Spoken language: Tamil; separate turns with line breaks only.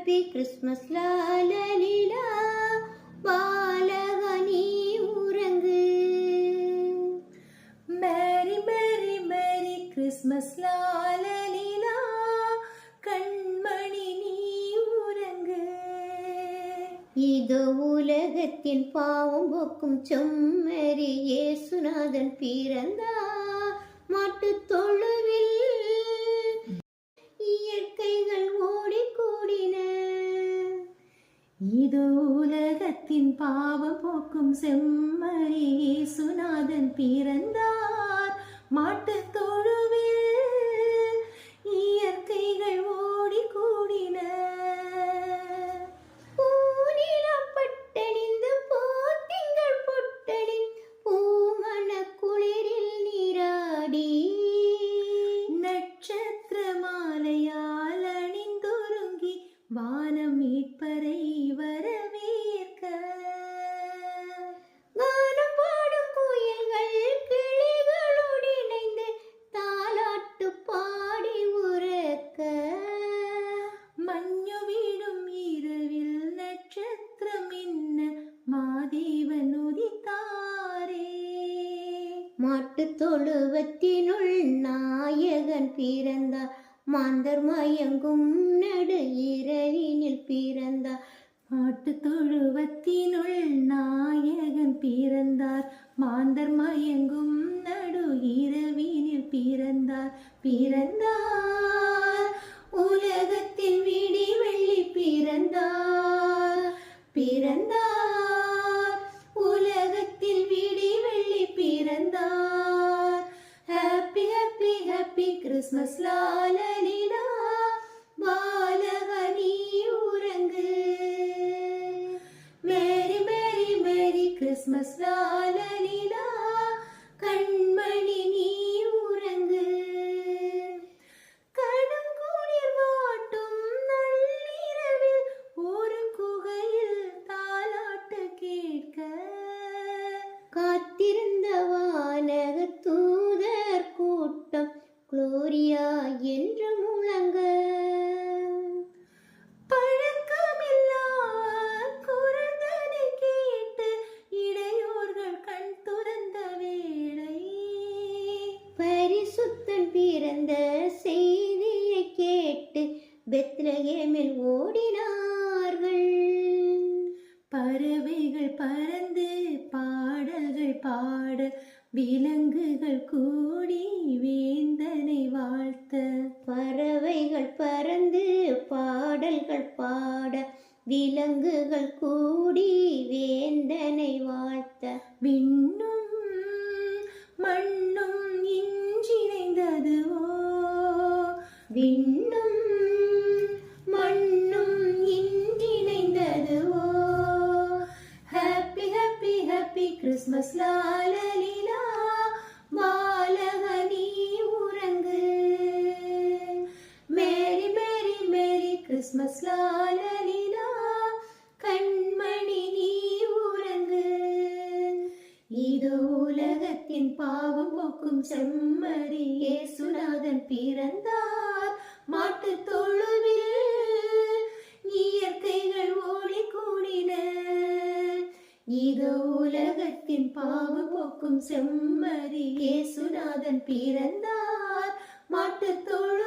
ஹாப்பி கிறிஸ்மஸ் லாலலிலா பாலகனி உறங்கு.
மேரி மேரி மேரி கிறிஸ்மஸ் லாலலிலா கண்மணி நீ உறங்கு.
இதோ உலகத்தின் பாவம் போக்கும் செம்மறி இயேசுநாதன் பிறந்தார். மாட்டுத் தொழுவில் இயற்கைகள் ஓடி கூடின.
இதோ உலகத்தின் பாவம் போக்கும் செம்மறி இயேசுநாதன் பிறந்தார். மாட்டுத் தொழுவில் இயற்கைகள் ஓடி கூடின.
பூநிலம் பட்டணிந்து போத்திங்கள் பொட்டலின் பூமண குளிரில் நீராடி.
நட்சத்திர மாலையால் அணிந்தொருங்கி வானம் மீட்பரை வரவேற்க.
கானம் பாடும் குயில்கள் கிளிகளோடு இணைந்து தாலாட்டு பாடி உறக்க.
மஞ்சு வீடும் இரவில் நட்சத்திரம் என்ன மாதேவன் உதித்தாரே.
மாட்டுத் தொழுவத்தினுள் நாயகன் பிறந்தார். மாந்தர் மயங்கும் நடு இரவினில் பிறந்தார்.
மாட்டுத் தொழுவத்தினுள் நாயகன் பிறந்தார். மாந்தர் மயங்கும் நடு இரவினில் பிறந்தார்.
பிறந்தார் உலகத்தின் விடி வெள்ளி பிறந்தார். பிறந்தார் உலகத்தில் விடி வெள்ளி பிறந்தார். ஹாப்பி ஹாப்பி ஹாப்பி கிறிஸ்மஸ் லாலலிலா பாலகனி உறங்கு. மேரி மேரி மேரி கிறிஸ்மஸ் லாலலிலா கண்மணி நீ உறங்கு.
கடுங்குளிர் வாட்டும் நள்ளிரவில் ஒரு குகையில் தாலாட்டு கேட்க.
காத்திருந்த வானக தூதர் கூட்டம் குளோரியா என்று முழங்க.
பழக்கமில்லா குரல்தனை கேட்டு இடையோர்கள் கண் துறந்த வேளை.
பரிசுத்தன் பிறந்த செய்தியை கேட்டு பெத்லகேமில் ஓடினார்கள்.
பறவைகள் பறந்து பாடல்கள் பாட விலங்குகள் கூடி வேந்தனை வாழ்த்த.
பறவைகள் பறந்து பாடல்கள் பாட விலங்குகள் கூடி வேந்தனை வாழ்த்த.
விண்ணும் மண்ணும் இன்றிணைந்ததுவோ.
விண்ணும் மண்ணும் இன்றிணைந்ததுவோ.
ஹாப்பி ஹாப்பி ஹாப்பி கிறிஸ்மஸ் லாலலிலா பாலகனி உறங்கு. மேரி மேரி மேரி கிறிஸ்மஸ் லாலலிலா கண்மணி நீ உறங்கு. இதோ உலகத்தின் பாவம் போக்கும் செம்மறி இயேசுநாதன் பிறந்தார். மாட்டுத் தொழுவில் இயற்கைகள் ஓடி கூடின. இதோ உலகத்தின் பாவம் போக்கும் செம்மறி இயேசுநாதன் பிறந்தார். மாட்டுத் தொழு